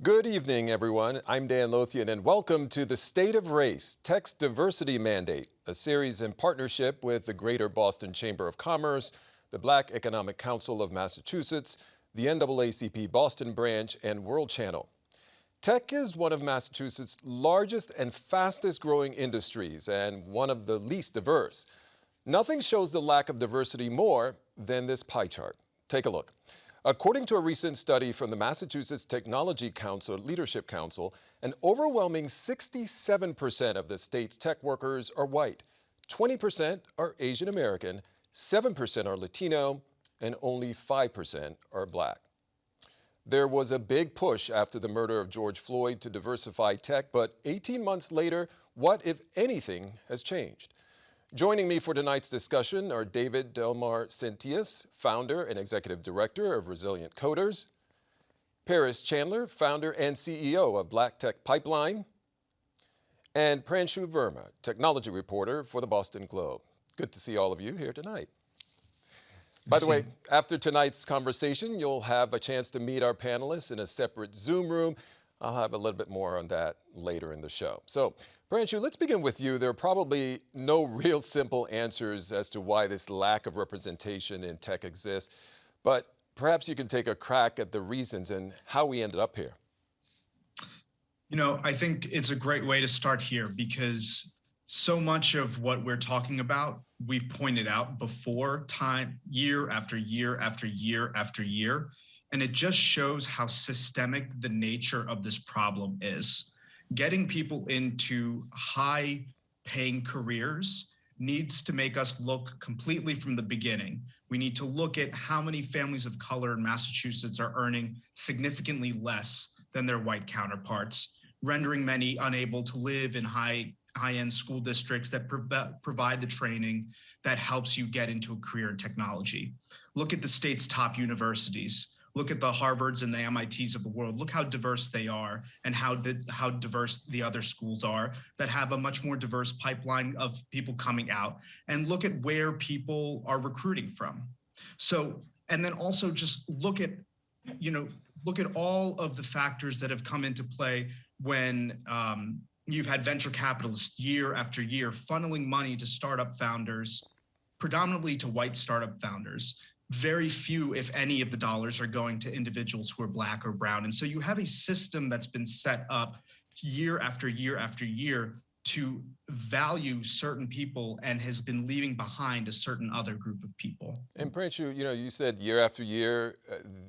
Good evening, everyone. I'm Dan Lothian, and welcome to the State of Race, Tech's Diversity Mandate, a series in partnership with the Greater Boston Chamber of Commerce, the Black Economic Council of Massachusetts, the NAACP Boston Branch, and World Channel. Tech is one of Massachusetts' largest and fastest growing industries and one of the least diverse. Nothing shows the lack of diversity more than this pie chart. Take a look. According to a recent study from the Massachusetts Technology Council Leadership Council, an overwhelming 67% of the state's tech workers are white, 20% are Asian American, 7% are Latino, and only 5% are black. There was a big push after the murder of George Floyd to diversify tech, but 18 months later, what, if anything, has changed? Joining me for tonight's discussion are David Delmar Sentius, founder and executive director of Resilient Coders, Paris Chandler, founder and CEO of Black Tech Pipeline, and Pranshu Verma, technology reporter for the Boston Globe. Good to see all of you here tonight. By the way, after tonight's conversation, you'll have a chance to meet our panelists in a separate Zoom room. I'll have a little bit more on that later in the show. So, Pranshu, let's begin with you. There are probably no real simple answers as to why this lack of representation in tech exists, but perhaps you can take a crack at the reasons and how we ended up here. You know, I think it's a great way to start here because so much of what we're talking about, we've pointed out before, time, year after year after year after year. And it just shows how systemic the nature of this problem is. Getting people into high-paying careers needs to make us look completely from the beginning. We need to look at how many families of color in Massachusetts are earning significantly less than their white counterparts, rendering many unable to live in high-end school districts that provide the training that helps you get into a career in technology. Look at the state's top universities. Look at the Harvards and the MITs of the world. Look how diverse they are and how diverse the other schools are that have a much more diverse pipeline of people coming out. And look at where people are recruiting from. So, and then also just look at all of the factors that have come into play when you've had venture capitalists year after year funneling money to startup founders, predominantly to white startup founders. Very few, if any, of the dollars are going to individuals who are black or brown. And so you have a system that's been set up year after year after year to value certain people and has been leaving behind a certain other group of people. And Pranshu, you said year after year,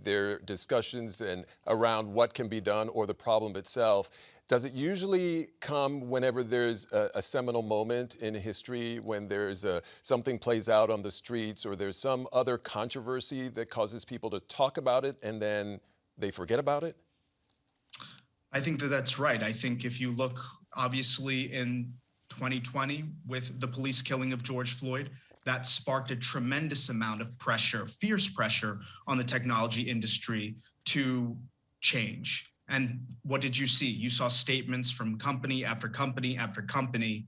there are discussions around what can be done or the problem itself. Does it usually come whenever there's a seminal moment in history, when there's something plays out on the streets or there's some other controversy that causes people to talk about it and then they forget about it? I think that's right. I think if you look, obviously, in 2020 with the police killing of George Floyd, that sparked a tremendous amount of pressure, fierce pressure on the technology industry to change. And what did you see? You saw statements from company after company after company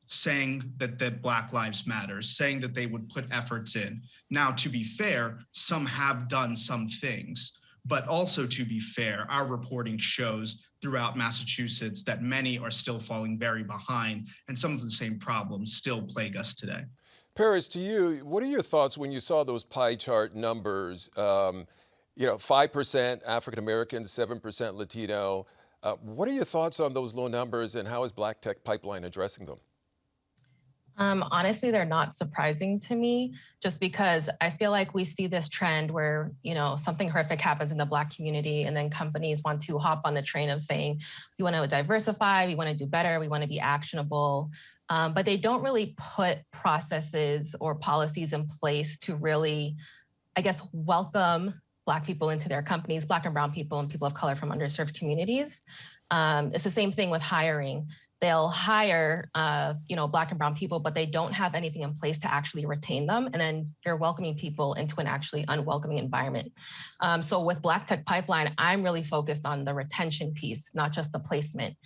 saying that Black Lives Matter, saying that they would put efforts in. Now, to be fair, some have done some things, but also to be fair, our reporting shows throughout Massachusetts that many are still falling very behind, and some of the same problems still plague us today. Paris, to you, what are your thoughts when you saw those pie chart numbers? 5% African Americans, 7% Latino. What are your thoughts on those low numbers and how is Black Tech Pipeline addressing them? Honestly, they're not surprising to me just because I feel like we see this trend where, something horrific happens in the Black community and then companies want to hop on the train of saying, we want to diversify, we want to do better, we want to be actionable. But they don't really put processes or policies in place to really, welcome Black people into their companies, Black and brown people and people of color from underserved communities. It's the same thing with hiring. they'll hire, Black and brown people, but they don't have anything in place to actually retain them. And then you're welcoming people into an actually unwelcoming environment. So with Black Tech Pipeline, I'm really focused on the retention piece, not just the placement.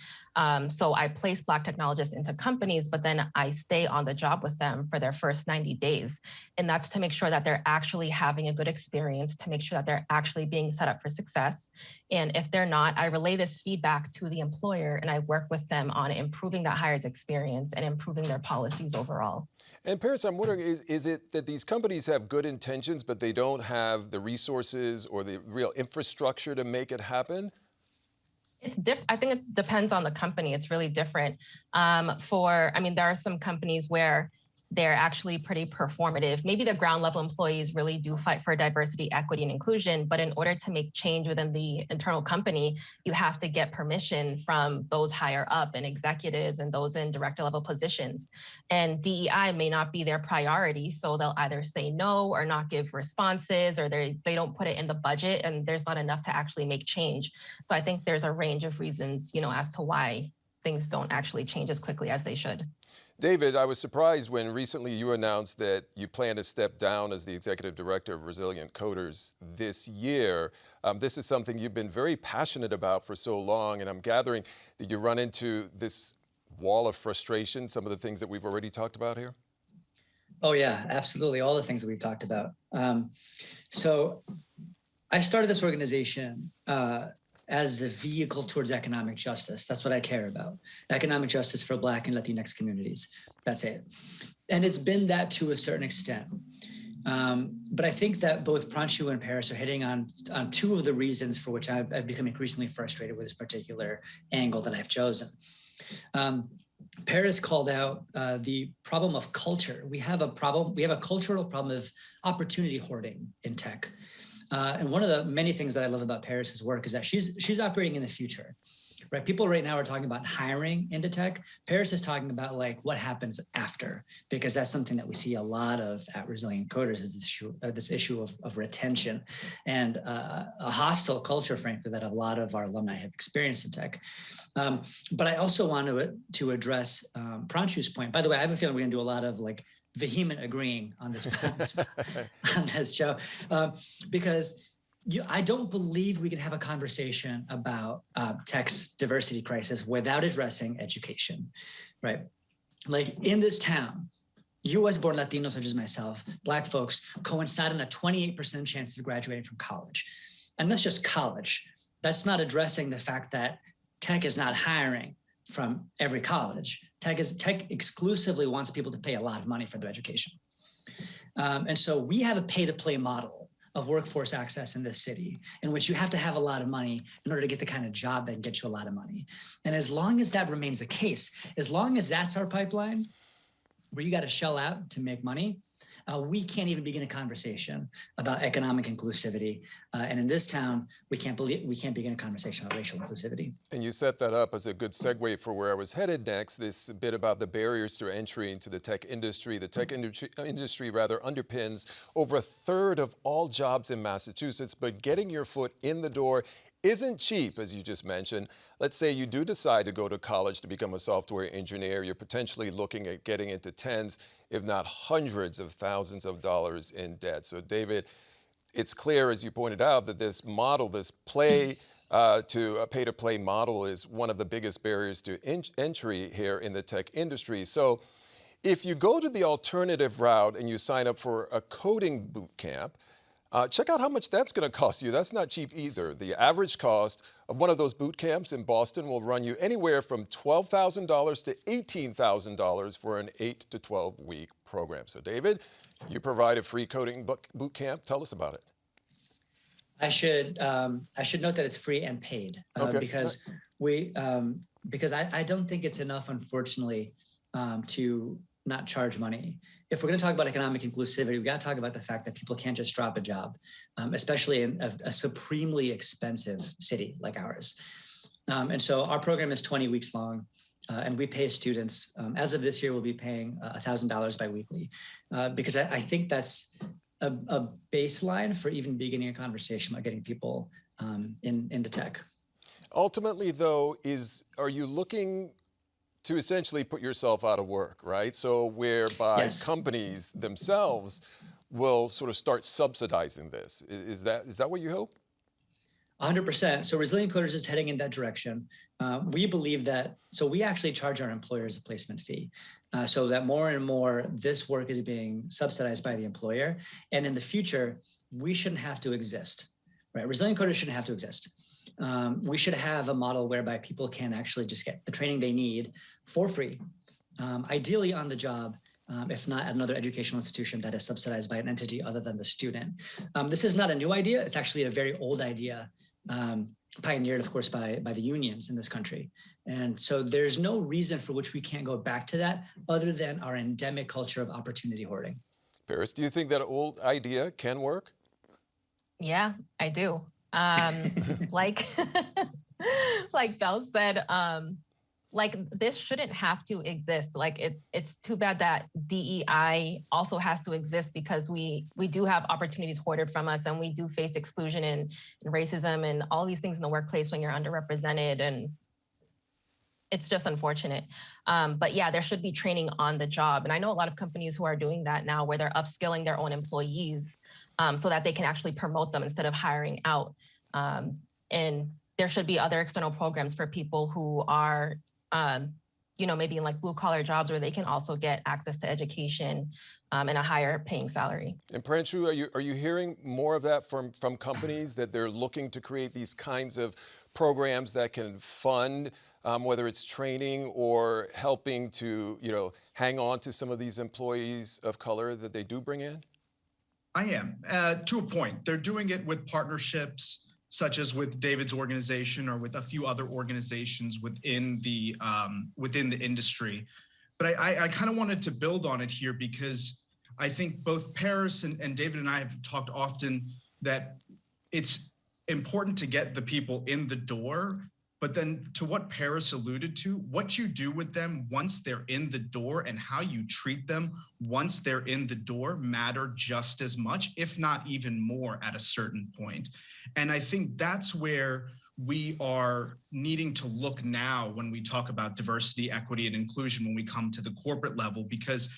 So I place Black technologists into companies, but then I stay on the job with them for their first 90 days. And that's to make sure that they're actually having a good experience, to make sure that they're actually being set up for success. And if they're not, I relay this feedback to the employer and I work with them on improving that hire's experience and improving their policies overall. And Paris, I'm wondering, is it that these companies have good intentions, but they don't have the resources or the real infrastructure to make it happen? I think it depends on the company. It's really different. There are some companies where they're actually pretty performative. Maybe the ground level employees really do fight for diversity, equity, and inclusion, but in order to make change within the internal company, you have to get permission from those higher up and executives and those in director level positions. And DEI may not be their priority, so they'll either say no or not give responses, or they don't put it in the budget, and there's not enough to actually make change. So I think there's a range of reasons, as to why things don't actually change as quickly as they should. David, I was surprised when recently you announced that you plan to step down as the executive director of Resilient Coders this year. This is something you've been very passionate about for so long, and I'm gathering that you run into this wall of frustration, some of the things that we've already talked about here? Oh yeah, absolutely. All the things that we've talked about. So I started this organization as a vehicle towards economic justice. That's what I care about. Economic justice for Black and Latinx communities. That's it. And it's been that to a certain extent. But I think that both Pranchu and Paris are hitting on two of the reasons for which I've become increasingly frustrated with this particular angle that I've chosen. Paris called out the problem of culture. We have a cultural problem of opportunity hoarding in tech. And one of the many things that I love about Paris's work is that she's operating in the future, right? People right now are talking about hiring into tech. Paris is talking about like what happens after, because that's something that we see a lot of at Resilient Coders is this issue of retention and a hostile culture, frankly, that a lot of our alumni have experienced in tech. But I also want to address Pranchu's point. By the way, I have a feeling we're gonna do a lot of like vehement agreeing on this on this show, because I don't believe we can have a conversation about tech's diversity crisis without addressing education, right? Like in this town, US-born Latinos such as myself, Black folks coincide in a 28% chance of graduating from college. And that's just college. That's not addressing the fact that tech is not hiring from every college. Tech exclusively wants people to pay a lot of money for their education. And so we have a pay-to-play model of workforce access in this city in which you have to have a lot of money in order to get the kind of job that can get you a lot of money. And as long as that remains the case, as long as that's our pipeline, where you got to shell out to make money, we can't even begin a conversation about economic inclusivity. And in this town, we can't begin a conversation about racial inclusivity. And you set that up as a good segue for where I was headed next, this bit about the barriers to entry into the tech industry. The tech industry rather underpins over a third of all jobs in Massachusetts, but getting your foot in the door isn't cheap, as you just mentioned. Let's say you do decide to go to college to become a software engineer. You're potentially looking at getting into tens, if not hundreds of thousands of dollars in debt. So David, it's clear, as you pointed out, that this model, this play to a pay-to-play model is one of the biggest barriers to entry here in the tech industry. So if you go to the alternative route and you sign up for a coding boot camp, check out how much that's going to cost you. That's not cheap either. The average cost of one of those boot camps in Boston will run you anywhere from $12,000 to $18,000 for an 8 to 12 week program. So David, you provide a free coding boot camp. Tell us about it. I should note that it's free and paid because I don't think it's enough, unfortunately, to not charge money. If we're going to talk about economic inclusivity, we've got to talk about the fact that people can't just drop a job, especially in a supremely expensive city like ours. And so our program is 20 weeks long, and we pay students. As of this year, we'll be paying $1,000 biweekly, because I think that's a baseline for even beginning a conversation about getting people into tech. Ultimately, though, are you looking to essentially put yourself out of work, right? So whereby Yes. companies themselves will sort of start subsidizing this. Is that what you hope? 100%. So Resilient Coders is heading in that direction. We believe that, so we actually charge our employers a placement fee so that more and more this work is being subsidized by the employer. And in the future, we shouldn't have to exist, right? Resilient Coders shouldn't have to exist. We should have a model whereby people can actually just get the training they need for free, ideally on the job, if not at another educational institution that is subsidized by an entity other than the student. This is not a new idea. It's actually a very old idea, pioneered, of course, by the unions in this country. And so there's no reason for which we can't go back to that other than our endemic culture of opportunity hoarding. Paris, do you think that old idea can work? Yeah, I do. Like, like Belle said, like this shouldn't have to exist. Like it's too bad that DEI also has to exist because we do have opportunities hoarded from us, and we do face exclusion and racism and all these things in the workplace when you're underrepresented, and it's just unfortunate. But yeah, there should be training on the job. And I know a lot of companies who are doing that now, where they're upskilling their own employees so that they can actually promote them instead of hiring out. And there should be other external programs for people who are, maybe in like blue collar jobs where they can also get access to education and a higher paying salary. And Pranchu, are you hearing more of that from companies, that they're looking to create these kinds of programs that can fund whether it's training or helping to, hang on to some of these employees of color that they do bring in? I am, to a point. They're doing it with partnerships, such as with David's organization or with a few other organizations within the industry. But I kind of wanted to build on it here because I think both Paris and David and I have talked often that it's important to get the people in the door. But then to what Paris alluded to, what you do with them once they're in the door and how you treat them once they're in the door matter just as much, if not even more at a certain point. And I think that's where we are needing to look now when we talk about diversity, equity, and inclusion when we come to the corporate level, because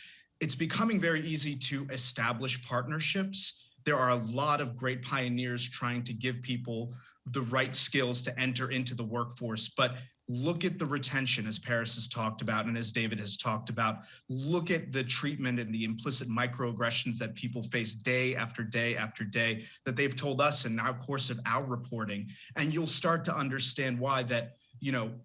it's becoming very easy to establish partnerships. There are a lot of great pioneers trying to give people the right skills to enter into the workforce. But look at the retention, as Paris has talked about, and as David has talked about. Look at the treatment and the implicit microaggressions that people face day after day after day that they've told us in our course of our reporting. And you'll start to understand why that,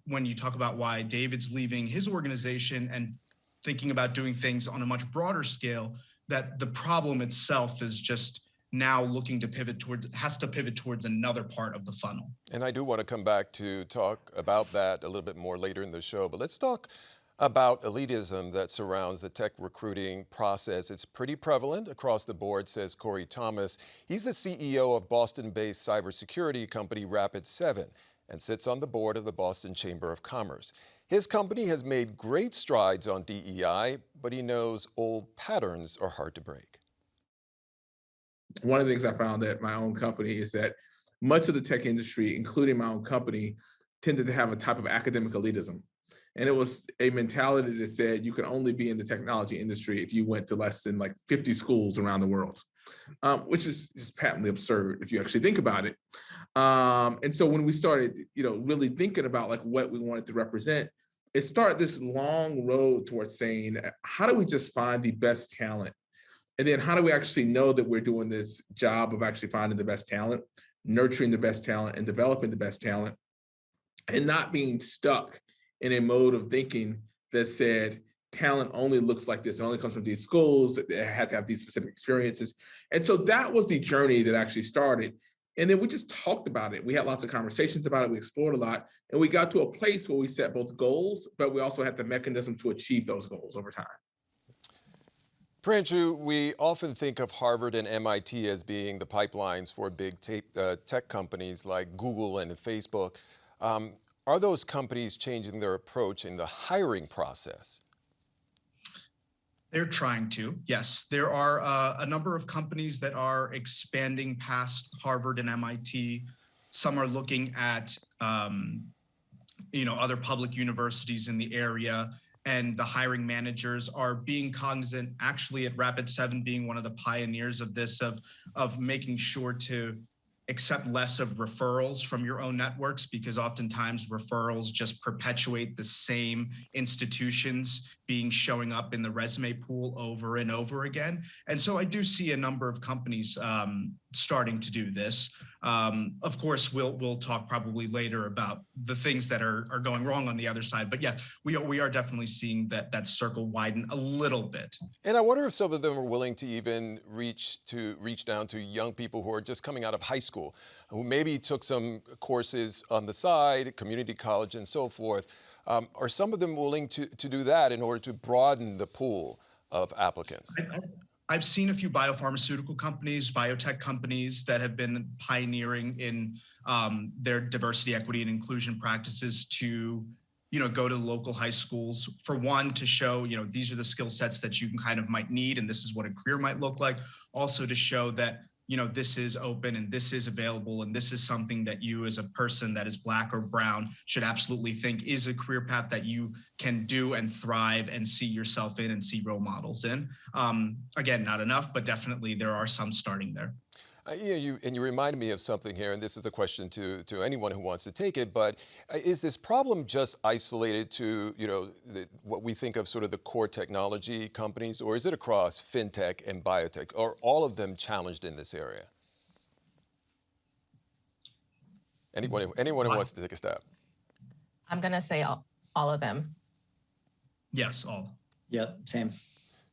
when you talk about why David's leaving his organization and thinking about doing things on a much broader scale, that the problem itself is just now looking to has to pivot towards another part of the funnel. And I do want to come back to talk about that a little bit more later in the show, but let's talk about elitism that surrounds the tech recruiting process. It's pretty prevalent across the board, says Corey Thomas. He's the CEO of Boston-based cybersecurity company Rapid7 and sits on the board of the Boston Chamber of Commerce. His company has made great strides on DEI, but he knows old patterns are hard to break. One of the things I found at my own company is that much of the tech industry, including my own company, tended to have a type of academic elitism. And it was a mentality that said you could only be in the technology industry if you went to less than like 50 schools around the world, which is just patently absurd if you actually think about it. And so when we started, really thinking about like what we wanted to represent, it started this long road towards saying, how do we just find the best talent? And then how do we actually know that we're doing this job of actually finding the best talent, nurturing the best talent, and developing the best talent, and not being stuck in a mode of thinking that said talent only looks like this, it only comes from these schools, it had to have these specific experiences. And so that was the journey that actually started. And then we just talked about it. We had lots of conversations about it. We explored a lot. And we got to a place where we set both goals, but we also had the mechanism to achieve those goals over time. Pranchu, we often think of Harvard and MIT as being the pipelines for big tech companies like Google and Facebook. Are those companies changing their approach in the hiring process? They're trying to, yes. There are a number of companies that are expanding past Harvard and MIT. Some are looking at other public universities in the area, and the hiring managers are being cognizant, actually at Rapid7 being one of the pioneers of this, of making sure to accept less of referrals from your own networks, because oftentimes referrals just perpetuate the same institutions showing up in the resume pool over and over again. And so I do see a number of companies starting to do this. Of course, we'll talk probably later about the things that are going wrong on the other side. But yeah, we are definitely seeing that circle widen a little bit. And I wonder if some of them are willing to even reach down to young people who are just coming out of high school, who maybe took some courses on the side, community college and so forth. Are some of them willing to do that in order to broaden the pool of applicants? I've seen a few biopharmaceutical companies, biotech companies that have been pioneering in their diversity, equity, and inclusion practices to go to local high schools, for one, to show, these are the skill sets that you kind of might need, and this is what a career might look like. Also to show that, this is open and this is available, and this is something that you as a person that is Black or brown should absolutely think is a career path that you can do and thrive and see yourself in and see role models in. Again, not enough, but definitely there are some starting there. You reminded me of something here, and this is a question to anyone who wants to take it, but is this problem just isolated to, what we think of sort of the core technology companies, or is it across fintech and biotech? Are all of them challenged in this area? Anyone who wants to take a stab? I'm going to say all of them. Yes, all. Yep, same.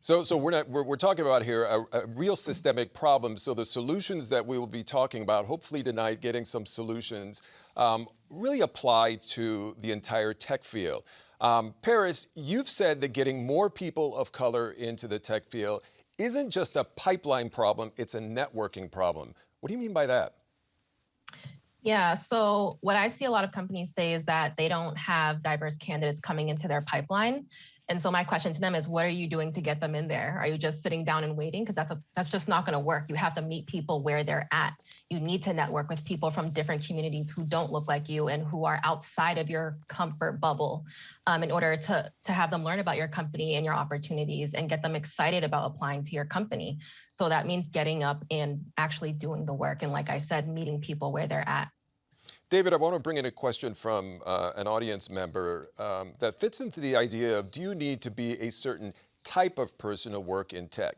So we're talking about here a real systemic problem. So the solutions that we will be talking about, hopefully tonight, getting some solutions, really apply to the entire tech field. Paris, you've said that getting more people of color into the tech field isn't just a pipeline problem, it's a networking problem. What do you mean by that? Yeah, so what I see a lot of companies say is that they don't have diverse candidates coming into their pipeline. And so my question to them is, what are you doing to get them in there? Are you just sitting down and waiting? Because that's just not going to work. You have to meet people where they're at. You need to network with people from different communities who don't look like you and who are outside of your comfort bubble, in order to have them learn about your company and your opportunities and get them excited about applying to your company. So that means getting up and actually doing the work. And like I said, meeting people where they're at. David, I want to bring in a question from an audience member that fits into the idea of, do you need to be a certain type of person to work in tech?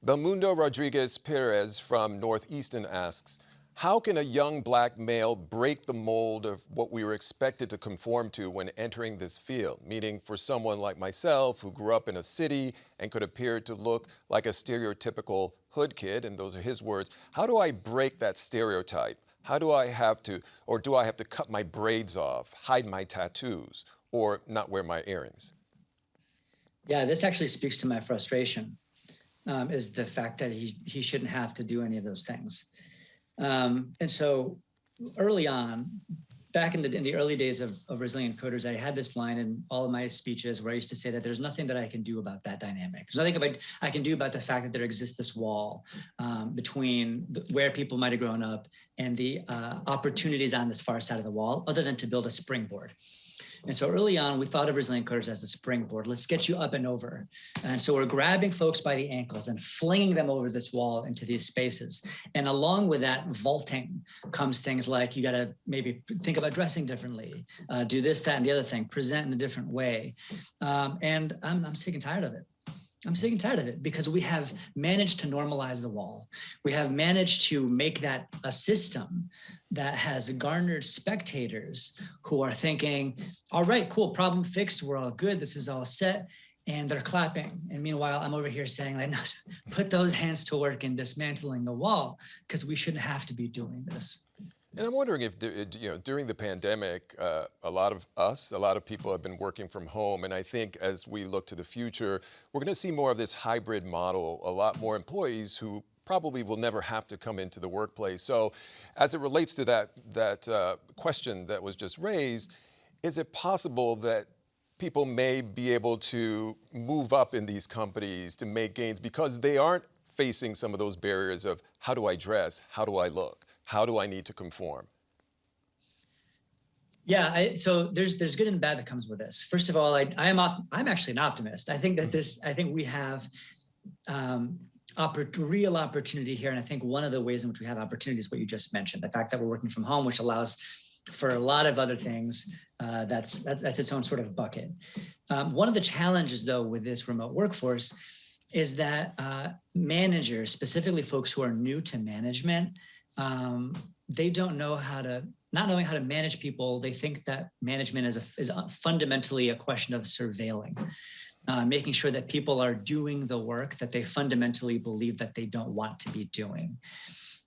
Belmundo Rodriguez Perez from Northeastern asks, how can a young Black male break the mold of what we were expected to conform to when entering this field? Meaning for someone like myself who grew up in a city and could appear to look like a stereotypical hood kid, and those are his words, how do I break that stereotype? How do I have to, or do I have to cut my braids off, hide my tattoos, or not wear my earrings? Yeah, this actually speaks to my frustration, is the fact that he shouldn't have to do any of those things. And so early on, back in the early days of Resilient Coders, I had this line in all of my speeches where I used to say that there's nothing that I can do about that dynamic. There's nothing I can do about the fact that there exists this wall between where people might have grown up and the opportunities on this far side of the wall, other than to build a springboard. And so early on, we thought of Resilient Coders as a springboard. Let's get you up and over. And so we're grabbing folks by the ankles and flinging them over this wall into these spaces. And along with that vaulting comes things like, you got to maybe think about dressing differently, do this, that, and the other thing, present in a different way. And I'm sick and tired of it. I'm sick and tired of it because we have managed to normalize the wall. We have managed to make that a system that has garnered spectators who are thinking, all right, cool, problem fixed, we're all good, this is all set, and they're clapping. And meanwhile, I'm over here saying, like, no, put those hands to work in dismantling the wall, because we shouldn't have to be doing this. And I'm wondering if, during the pandemic, a lot of people have been working from home. And I think as we look to the future, we're going to see more of this hybrid model, a lot more employees who probably will never have to come into the workplace. So as it relates to that question that was just raised, is it possible that people may be able to move up in these companies to make gains because they aren't facing some of those barriers of how do I dress, how do I look? How do I need to conform? Yeah, so there's good and bad that comes with this. First of all, I'm actually an optimist. I think that I think we have real opportunity here, and I think one of the ways in which we have opportunity is what you just mentioned, the fact that we're working from home, which allows for a lot of other things. That's its own sort of bucket. One of the challenges, though, with this remote workforce is that managers, specifically folks who are new to management, they don't know how to. Not knowing how to manage people, they think that management is fundamentally a question of surveilling, making sure that people are doing the work that they fundamentally believe that they don't want to be doing.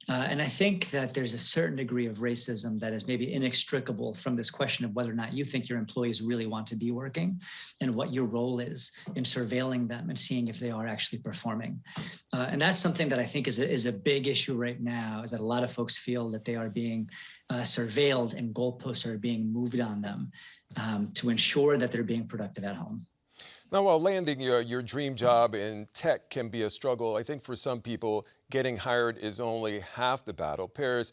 And I think that there's a certain degree of racism that is maybe inextricable from this question of whether or not you think your employees really want to be working and what your role is in surveilling them and seeing if they are actually performing. And that's something that I think is a big issue right now, is that a lot of folks feel that they are being surveilled and goalposts are being moved on them to ensure that they're being productive at home. Now, while landing your dream job in tech can be a struggle, I think for some people, getting hired is only half the battle. Paris,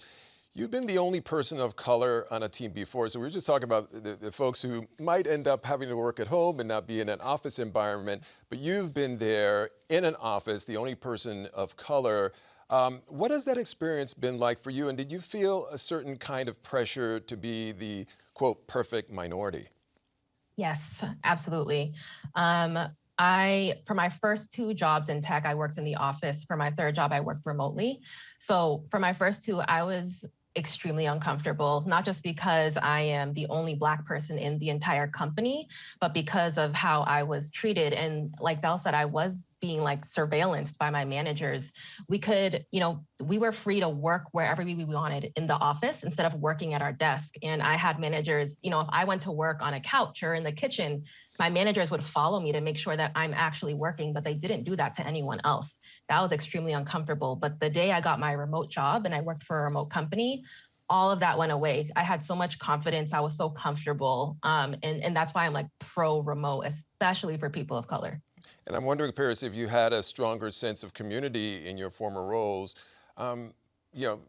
you've been the only person of color on a team before, so we were just talking about the folks who might end up having to work at home and not be in an office environment, but you've been there in an office, the only person of color. What has that experience been like for you, and did you feel a certain kind of pressure to be the, quote, perfect minority? Yes, absolutely. For my first 2 jobs in tech, I worked in the office. For my 3rd job, I worked remotely. So for my first 2, I was extremely uncomfortable, not just because I am the only Black person in the entire company, but because of how I was treated. And like Del said, I was being like surveillanced by my managers. We were free to work wherever we wanted in the office instead of working at our desk. And I had managers, if I went to work on a couch or in the kitchen, my managers would follow me to make sure that I'm actually working, but they didn't do that to anyone else. That was extremely uncomfortable. But the day I got my remote job and I worked for a remote company, all of that went away. I had so much confidence. I was so comfortable. And that's why I'm like pro remote, especially for people of color. And I'm wondering, Paris, if you had a stronger sense of community in your former roles.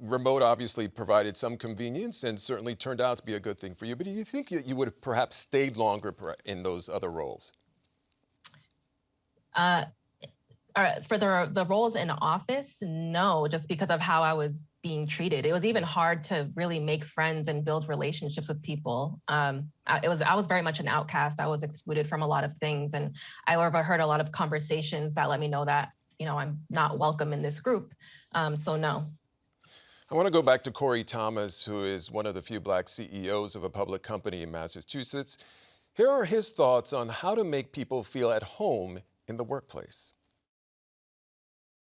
Remote obviously provided some convenience and certainly turned out to be a good thing for you. But do you think that you would have perhaps stayed longer in those other roles? For the roles in office, no, just because of how I was being treated. It was even hard to really make friends and build relationships with people. I was very much an outcast. I was excluded from a lot of things. And I overheard a lot of conversations that let me know that, I'm not welcome in this group. So no. I want to go back to Corey Thomas, who is one of the few Black CEOs of a public company in Massachusetts. Here are his thoughts on how to make people feel at home in the workplace.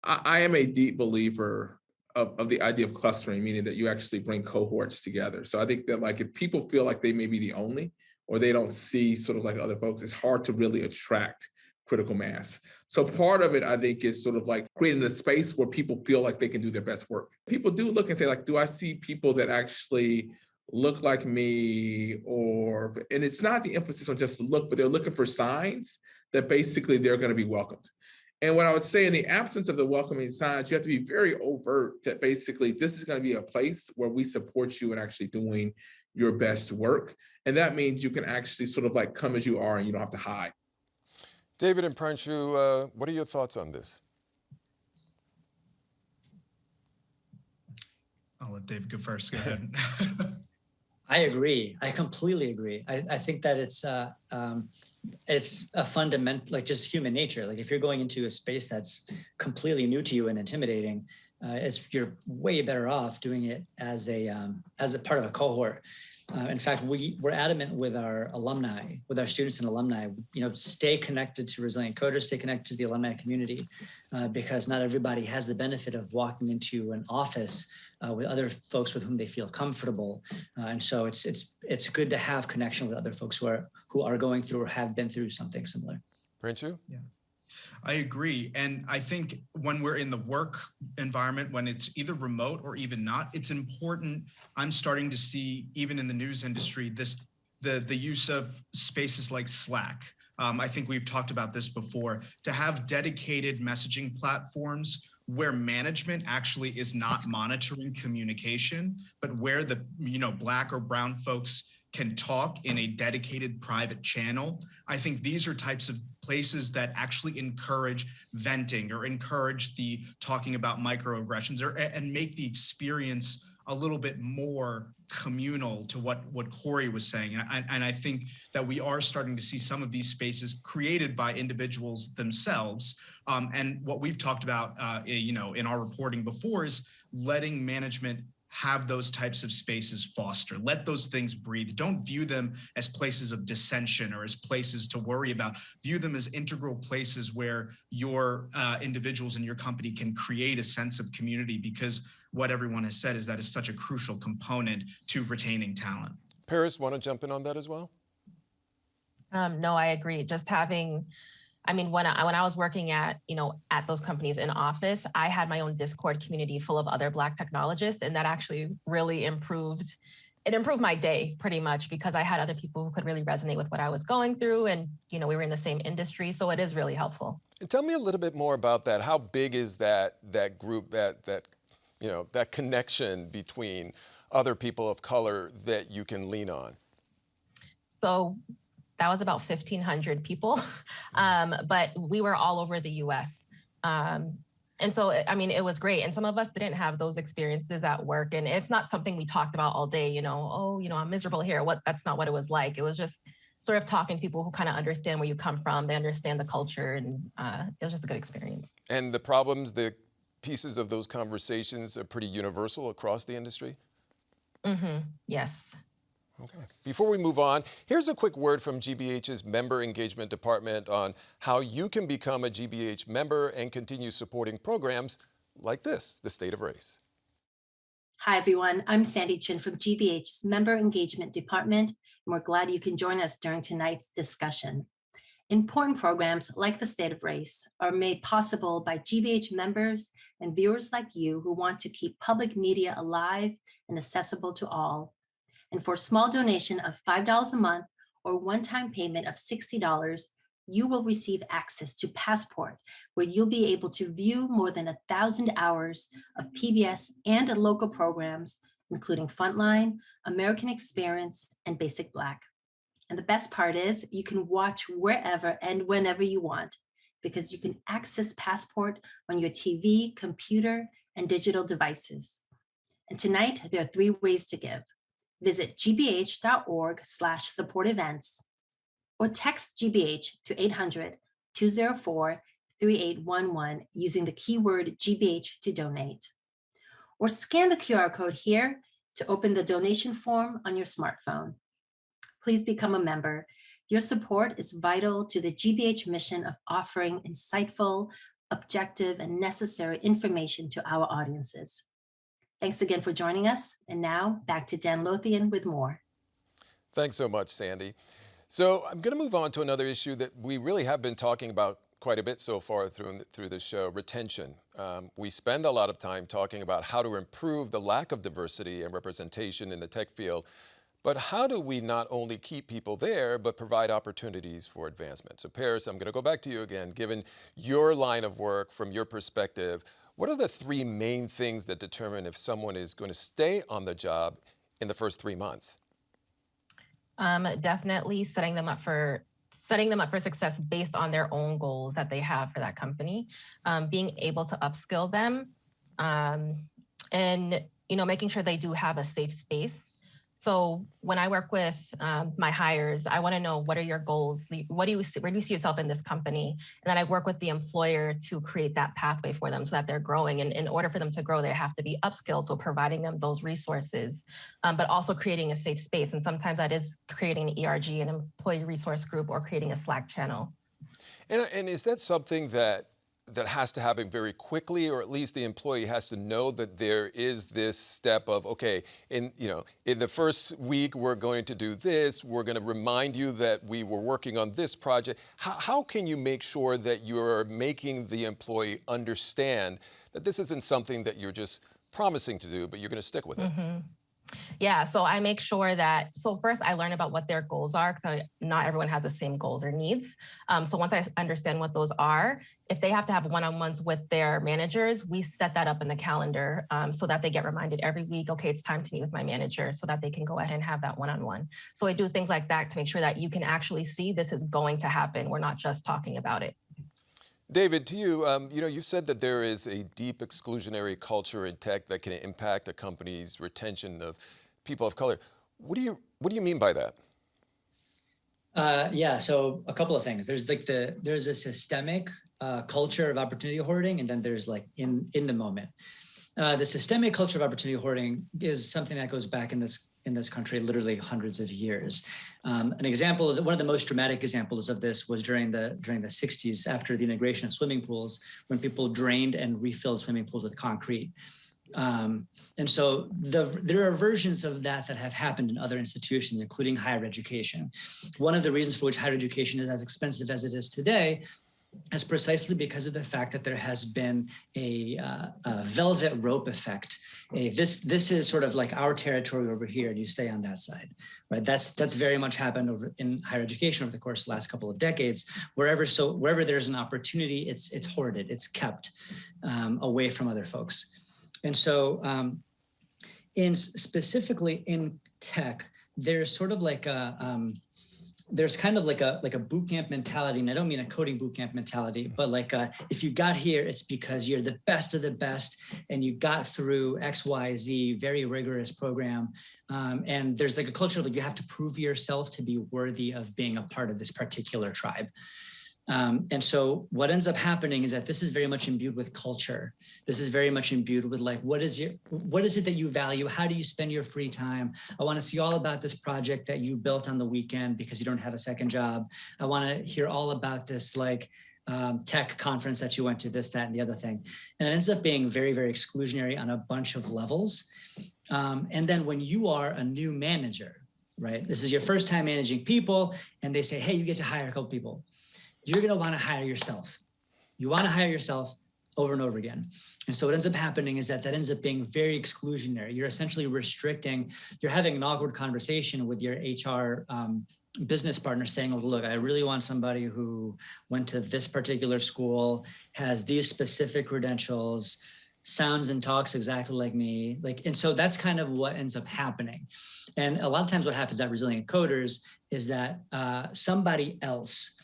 I am a deep believer of the idea of clustering, meaning that you actually bring cohorts together. So I think that if people feel like they may be the only, or they don't see sort of like other folks, it's hard to really attract critical mass. So part of it, I think, is sort of creating a space where people feel like they can do their best work. People do look and say, do I see people that actually look like me? And it's not the emphasis on just the look, but they're looking for signs that basically they're going to be welcomed. And what I would say, in the absence of the welcoming signs, you have to be very overt that basically this is going to be a place where we support you in actually doing your best work. And that means you can actually sort of come as you are and you don't have to hide. David and Pranchu, what are your thoughts on this? I'll let David go first. Go ahead. I agree. I completely agree. I think that it's a fundamental, just human nature. If you're going into a space that's completely new to you and intimidating, you're way better off doing it as a part of a cohort. In fact, we're adamant with our alumni, with our students and alumni, stay connected to Resilient Coders, stay connected to the alumni community, because not everybody has the benefit of walking into an office with other folks with whom they feel comfortable. And so it's good to have connection with other folks who are going through or have been through something similar. Pranchu? Yeah. I agree. And I think when we're in the work environment, when it's either remote or even not, it's important. I'm starting to see, even in the news industry, the use of spaces like Slack. I think we've talked about this before, to have dedicated messaging platforms where management actually is not monitoring communication, but where the Black or brown folks can talk in a dedicated private channel. I think these are types of places that actually encourage venting or encourage the talking about microaggressions and make the experience a little bit more communal to what Corey was saying. And I think that we are starting to see some of these spaces created by individuals themselves. And what we've talked about, in our reporting before is letting management have those types of spaces foster. Let those things breathe. Don't view them as places of dissension or as places to worry about. View them as integral places where your individuals in your company can create a sense of community, because what everyone has said is that is such a crucial component to retaining talent. Paris, want to jump in on that as well? No, I agree. Just having, when I was working at those companies in office, I had my own Discord community full of other Black technologists, and that actually really improved my day pretty much, because I had other people who could really resonate with what I was going through, and we were in the same industry, so it is really helpful. And tell me a little bit more about that. How big is that group, that connection between other people of color that you can lean on? So that was about 1,500 people, but we were all over the U.S. And so, it was great. And some of us didn't have those experiences at work. And it's not something we talked about all day, I'm miserable here. That's not what it was like. It was just sort of talking to people who kind of understand where you come from. They understand the culture, and it was just a good experience. And the problems, the pieces of those conversations are pretty universal across the industry? Mm-hmm. Yes. Okay. Before we move on, here's a quick word from GBH's Member Engagement Department on how you can become a GBH member and continue supporting programs like this, the State of Race. Hi, everyone. I'm Sandy Chin from GBH's Member Engagement Department, and we're glad you can join us during tonight's discussion. Important programs like the State of Race are made possible by GBH members and viewers like you who want to keep public media alive and accessible to all. And for a small donation of $5 a month or one-time payment of $60, you will receive access to Passport, where you'll be able to view more than 1,000 hours of PBS and local programs, including Frontline, American Experience, and Basic Black. And the best part is you can watch wherever and whenever you want, because you can access Passport on your TV, computer, and digital devices. And tonight, there are 3 ways to give. Visit gbh.org/support events, or text GBH to 800-204-3811 using the keyword GBH to donate. Or scan the QR code here to open the donation form on your smartphone. Please become a member. Your support is vital to the GBH mission of offering insightful, objective, and necessary information to our audiences. Thanks again for joining us. And now back to Dan Lothian with more. Thanks so much, Sandy. So I'm going to move on to another issue that we really have been talking about quite a bit so far through the show, retention. We spend a lot of time talking about how to improve the lack of diversity and representation in the tech field. But how do we not only keep people there, but provide opportunities for advancement? So Paris, I'm going to go back to you again. Given your line of work, from your perspective, what are the 3 main things that determine if someone is going to stay on the job in the first 3 months? Definitely setting them up for success based on their own goals that they have for that company. Being able to upskill them, and making sure they do have a safe space. So when I work with my hires, I want to know, what are your goals? Where do you see yourself in this company? And then I work with the employer to create that pathway for them so that they're growing. And in order for them to grow, they have to be upskilled. So providing them those resources, but also creating a safe space. And sometimes that is creating an ERG, an employee resource group, or creating a Slack channel. And is that something that has to happen very quickly, or at least the employee has to know that there is this step of, okay, in the first week, we're going to do this. We're going to remind you that we were working on this project. How can you make sure that you're making the employee understand that this isn't something that you're just promising to do, but you're going to stick with it? Mm-hmm. Yeah, so I make sure that, so first I learn about what their goals are because not everyone has the same goals or needs. So once I understand what those are, if they have to have one-on-ones with their managers, we set that up in the calendar so that they get reminded every week, okay, it's time to meet with my manager so that they can go ahead and have that one-on-one. So I do things like that to make sure that you can actually see this is going to happen. We're not just talking about it. David, to you, you said that there is a deep exclusionary culture in tech that can impact a company's retention of people of color. What do you mean by that? Yeah, so a couple of things. There's a systemic culture of opportunity hoarding, and then there's like in the moment. The systemic culture of opportunity hoarding is something that goes back in this country literally hundreds of years. An example of one of the most dramatic examples of this was during the 60s after the integration of swimming pools, when people drained and refilled swimming pools with concrete. And so there are versions of that have happened in other institutions, including higher education. One of the reasons for which higher education is as expensive as it is today is precisely because of the fact that there has been a velvet rope effect. This is sort of like our territory over here, and you stay on that side, right? That's very much happened over in higher education over the course of the last couple of decades. Wherever there's an opportunity, it's hoarded, it's kept away from other folks. And so specifically in tech, there's sort of like there's kind of like a boot camp mentality, and I don't mean a coding boot camp mentality, but like if you got here, it's because you're the best of the best, and you got through X, Y, Z, very rigorous program, and there's like a culture of like you have to prove yourself to be worthy of being a part of this particular tribe. And so what ends up happening is that this is very much imbued with culture. This is very much imbued with like, what is it that you value? How do you spend your free time? I want to see all about this project that you built on the weekend because you don't have a second job. I want to hear all about this like tech conference that you went to, this, that, and the other thing. And it ends up being very, very exclusionary on a bunch of levels. And then when you are a new manager, right? This is your first time managing people, and they say, hey, you get to hire a couple people. You're going to want to hire yourself. You want to hire yourself over and over again. And so what ends up happening is that ends up being very exclusionary. You're essentially restricting, you're having an awkward conversation with your HR business partner saying, oh, look, I really want somebody who went to this particular school, has these specific credentials, sounds and talks exactly like me. And so that's kind of what ends up happening. And a lot of times what happens at Resilient Coders is that somebody else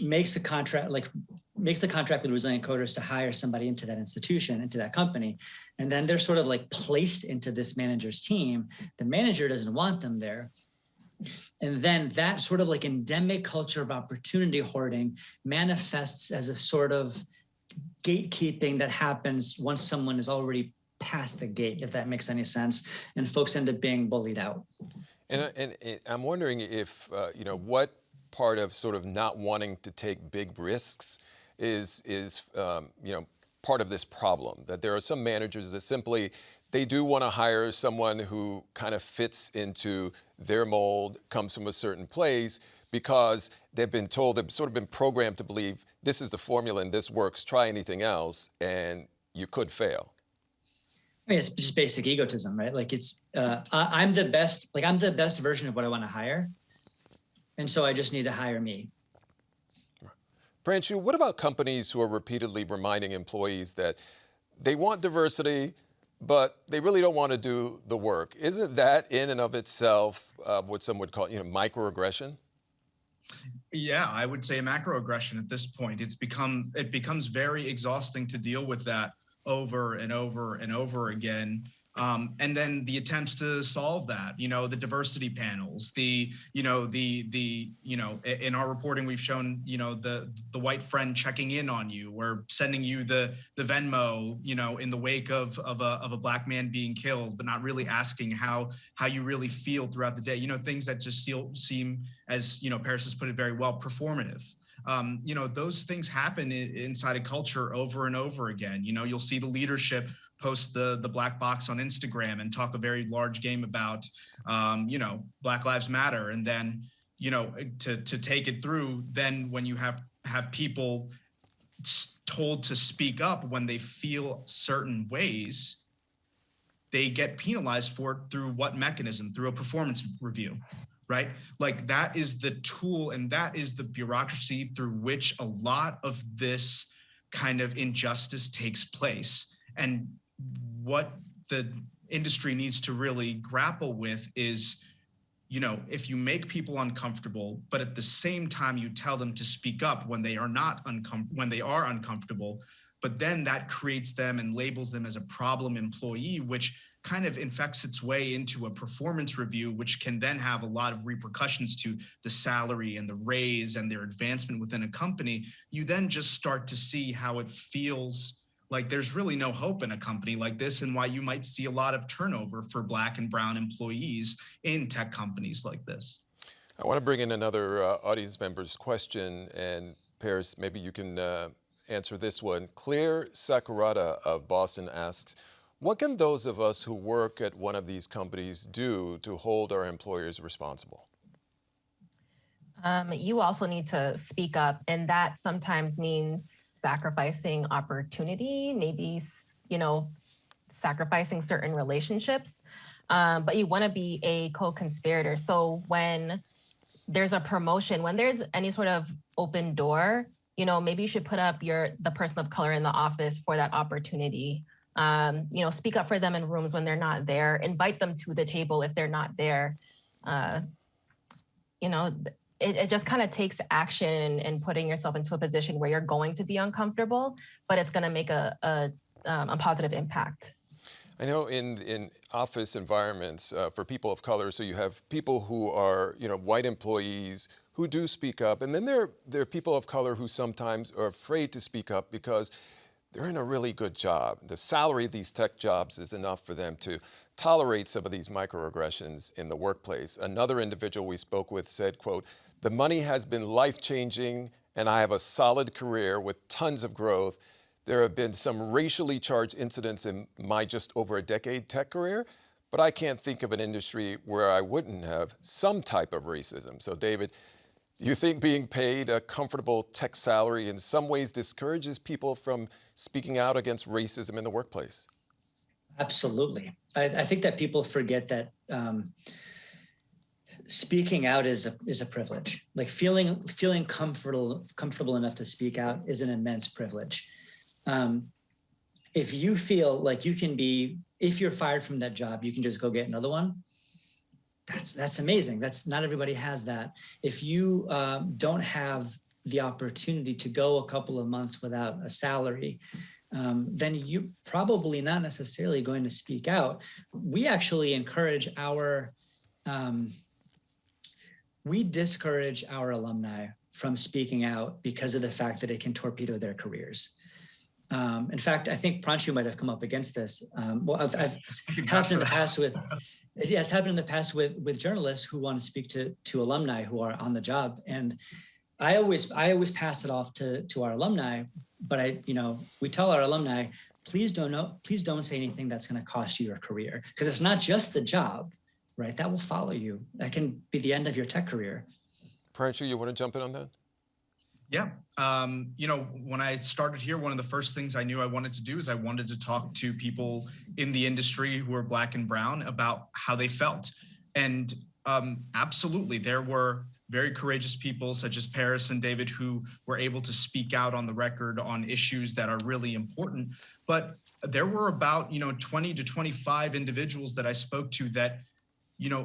makes the contract with Resilient Coders to hire somebody into that institution, into that company. And then they're sort of like placed into this manager's team. The manager doesn't want them there. And then that sort of like endemic culture of opportunity hoarding manifests as a sort of gatekeeping that happens once someone is already past the gate, if that makes any sense. And folks end up being bullied out. And I'm wondering if, what part of sort of not wanting to take big risks is part of this problem, that there are some managers that simply, they do want to hire someone who kind of fits into their mold, comes from a certain place, because they've sort of been programmed to believe this is the formula and this works, try anything else, and you could fail. I mean, it's just basic egotism, right? Like I'm the best version of what I want to hire. And so I just need to hire me. Pranchu, what about companies who are repeatedly reminding employees that they want diversity, but they really don't want to do the work? Isn't that in and of itself what some would call, microaggression? Yeah, I would say macroaggression at this point. It becomes very exhausting to deal with that over and over and over again. And then the attempts to solve that, the diversity panels, in our reporting, we've shown, the white friend checking in on you or sending you the Venmo, in the wake of a Black man being killed, but not really asking how you really feel throughout the day, things that just seem, as, Paris has put it very well, performative. Those things happen inside a culture over and over again. You'll see the leadership post the black box on Instagram and talk a very large game about, Black Lives Matter. And then, to take it through, then when you have people told to speak up when they feel certain ways, they get penalized for it through what mechanism? Through a performance review, right? Like that is the tool and that is the bureaucracy through which a lot of this kind of injustice takes place. And what the industry needs to really grapple with is, you know, if you make people uncomfortable, but at the same time you tell them to speak up when they are uncomfortable, but then that creates them and labels them as a problem employee, which kind of infects its way into a performance review, which can then have a lot of repercussions to the salary and the raise and their advancement within a company. You then just start to see how it feels like there's really no hope in a company like this, and why you might see a lot of turnover for Black and brown employees in tech companies like this. I want to bring in another audience member's question, and Paris, maybe you can answer this one. Claire Sakurada of Boston asks, what can those of us who work at one of these companies do to hold our employers responsible? You also need to speak up, and that sometimes means sacrificing opportunity, maybe, you know, sacrificing certain relationships, but you want to be a co-conspirator. So when there's a promotion, when there's any sort of open door, you know, maybe you should put up the person of color in the office for that opportunity. You know, speak up for them in rooms when they're not there, invite them to the table if they're not there. You know, it just kind of takes action and putting yourself into a position where you're going to be uncomfortable, but it's going to make a positive impact. I know in office environments for people of color, so you have people who are, you know, white employees who do speak up, and then there are people of color who sometimes are afraid to speak up because they're in a really good job. The salary of these tech jobs is enough for them to tolerate some of these microaggressions in the workplace. Another individual we spoke with said, quote, "The money has been life-changing and I have a solid career with tons of growth. There have been some racially charged incidents in my just over a decade tech career, but I can't think of an industry where I wouldn't have some type of racism." So David, do you think being paid a comfortable tech salary in some ways discourages people from speaking out against racism in the workplace? Absolutely. I think that people forget that speaking out is a privilege. Like feeling comfortable enough to speak out is an immense privilege. If you feel like if you're fired from that job, you can just go get another one. That's amazing. That's not everybody has that. If you don't have the opportunity to go a couple of months without a salary, then you're probably not necessarily going to speak out. We actually encourage we discourage our alumni from speaking out because of the fact that it can torpedo their careers. In fact, I think Pranshu might have come up against this. Well, I've happened in the past with, yeah, it's happened in the past with journalists who want to speak to alumni who are on the job, and I always pass it off to our alumni. But we tell our alumni, please don't say anything that's going to cost you your career, because it's not just the job, right? That will follow you. That can be the end of your tech career. Pranshu, you want to jump in on that? Yeah. When I started here, one of the first things I knew I wanted to do is I wanted to talk to people in the industry who are Black and brown about how they felt. And absolutely, there were very courageous people such as Paris and David who were able to speak out on the record on issues that are really important. But there were about 20 to 25 individuals that I spoke to that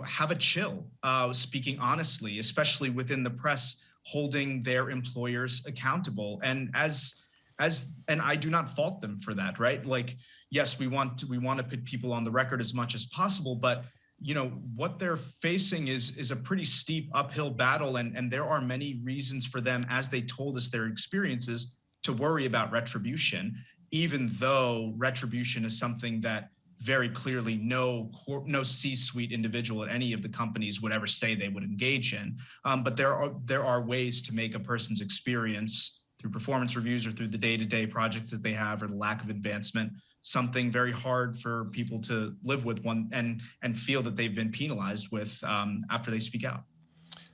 have a chill, speaking honestly, especially within the press, holding their employers accountable. And and I do not fault them for that, right? Like, yes, we want to put people on the record as much as possible, but what they're facing is a pretty steep uphill battle. And there are many reasons for them, as they told us their experiences, to worry about retribution, even though retribution is something that very clearly no C-suite individual at any of the companies would ever say they would engage in. But there are ways to make a person's experience through performance reviews or through the day-to-day projects that they have or the lack of advancement something very hard for people to live with and feel that they've been penalized with after they speak out.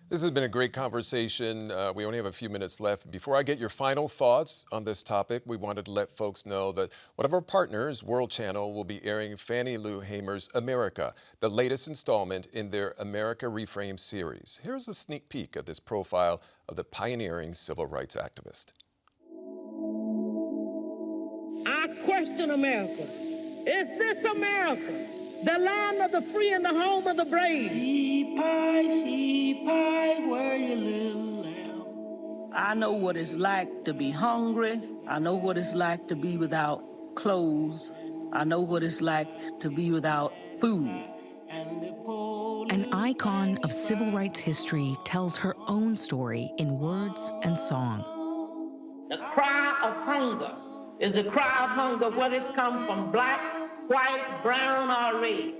This has been a great conversation. We only have a few minutes left. Before I get your final thoughts on this topic, we wanted to let folks know that one of our partners, World Channel, will be airing Fannie Lou Hamer's America, the latest installment in their America Reframed series. Here's a sneak peek of this profile of the pioneering civil rights activist. I question America. Is this America? The land of the free and the home of the brave. See pie, where you little lamb. I know what it's like to be hungry. I know what it's like to be without clothes. I know what it's like to be without food. An icon of civil rights history tells her own story in words and song. The cry of hunger is the cry of hunger, whether it's come from black, white, brown, or red.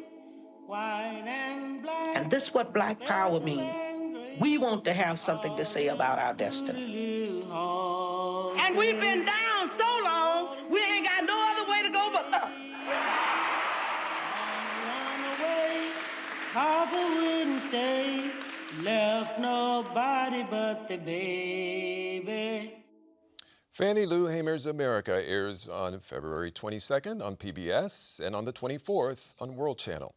And this is what black power means. We want to have something to say about our destiny. And we've been down so long, we ain't got no other way to go but up. Papa wouldn't stay, left nobody but the baby. Fannie Lou Hamer's America airs on February 22nd on PBS and on the 24th on World Channel.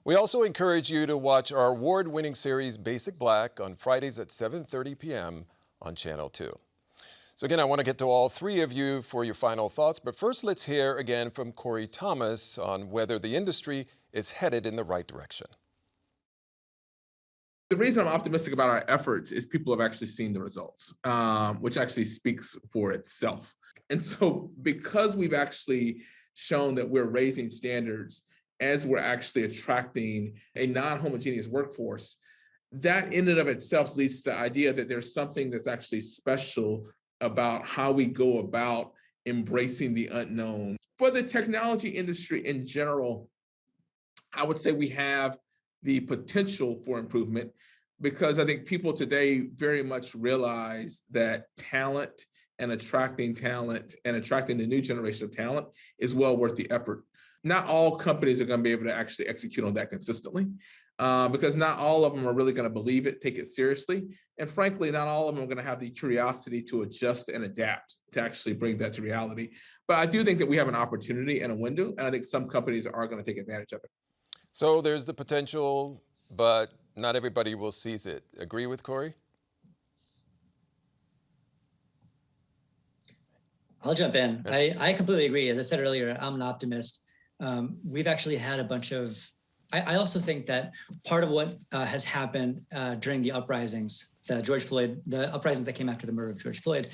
We also encourage you to watch our award-winning series Basic Black on Fridays at 7:30 p.m. on Channel 2. So again, I want to get to all three of you for your final thoughts, but first let's hear again from Corey Thomas on whether the industry is headed in the right direction. The reason I'm optimistic about our efforts is people have actually seen the results, which actually speaks for itself. And so because we've actually shown that we're raising standards as we're actually attracting a non-homogeneous workforce, that in and of itself leads to the idea that there's something that's actually special about how we go about embracing the unknown. For the technology industry in general, I would say we have the potential for improvement because I think people today very much realize that talent and attracting the new generation of talent is well worth the effort. Not all companies are going to be able to actually execute on that consistently because not all of them are really going to believe it, take it seriously. And frankly, not all of them are going to have the curiosity to adjust and adapt to actually bring that to reality. But I do think that we have an opportunity and a window, and I think some companies are going to take advantage of it. So there's the potential, but not everybody will seize it. Agree with Corey? I'll jump in. I completely agree. As I said earlier, I'm an optimist. We've actually had a bunch of, I also think that part of what has happened during the uprisings, the uprisings that came after the murder of George Floyd,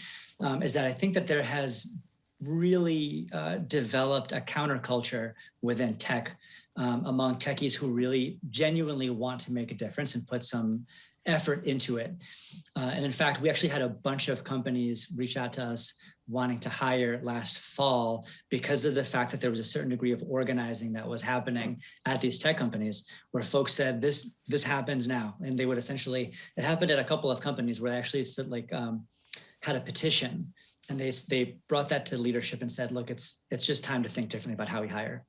is that I think that there has really developed a counterculture within tech among techies who really genuinely want to make a difference and put some effort into it. And in fact, we actually had a bunch of companies reach out to us wanting to hire last fall because of the fact that there was a certain degree of organizing that was happening at these tech companies where folks said, this happens now. And they would essentially, it happened at a couple of companies where they actually had a petition and they brought that to leadership and said, look, it's just time to think differently about how we hire.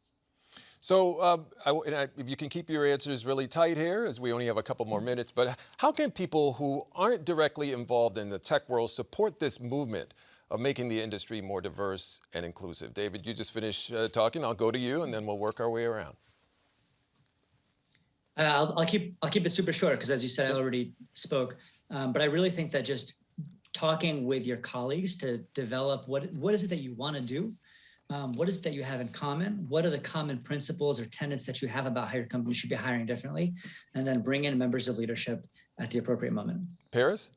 So if you can keep your answers really tight here, as we only have a couple more minutes, but how can people who aren't directly involved in the tech world support this movement of making the industry more diverse and inclusive? David, you just finished talking. I'll go to you, and then we'll work our way around. I'll keep it super short because, as you said, I already spoke. But I really think that just talking with your colleagues to develop what is it that you want to do. What is it that you have in common? What are the common principles or tenets that you have about how your company should be hiring differently? And then bring in members of leadership at the appropriate moment. Paris?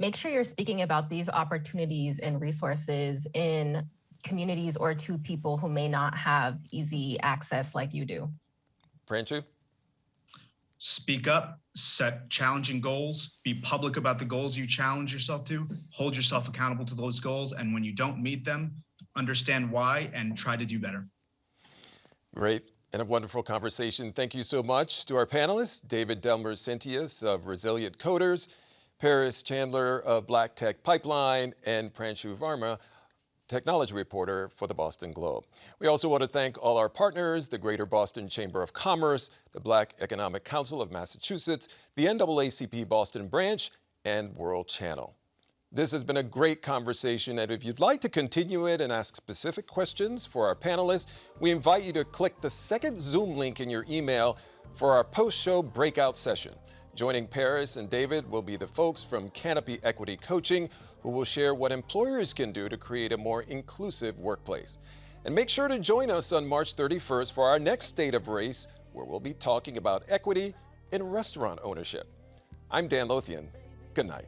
Make sure you're speaking about these opportunities and resources in communities or to people who may not have easy access like you do. Pranchu? Speak up, set challenging goals, be public about the goals you challenge yourself to, hold yourself accountable to those goals, and when you don't meet them, understand why and try to do better. Great and a wonderful conversation. Thank you so much to our panelists, David Delmer-Sintius of Resilient Coders, Paris Chandler of Black Tech Pipeline, and Pranchu Varma technology reporter for the Boston Globe. We also want to thank all our partners, the Greater Boston Chamber of Commerce, the Black Economic Council of Massachusetts, the NAACP Boston Branch, and World Channel. This has been a great conversation, and if you'd like to continue it and ask specific questions for our panelists, we invite you to click the second Zoom link in your email for our post-show breakout session. Joining Paris and David will be the folks from Canopy Equity Coaching, who will share what employers can do to create a more inclusive workplace. And make sure to join us on March 31st for our next State of Race, where we'll be talking about equity in restaurant ownership. I'm Dan Lothian. Good night.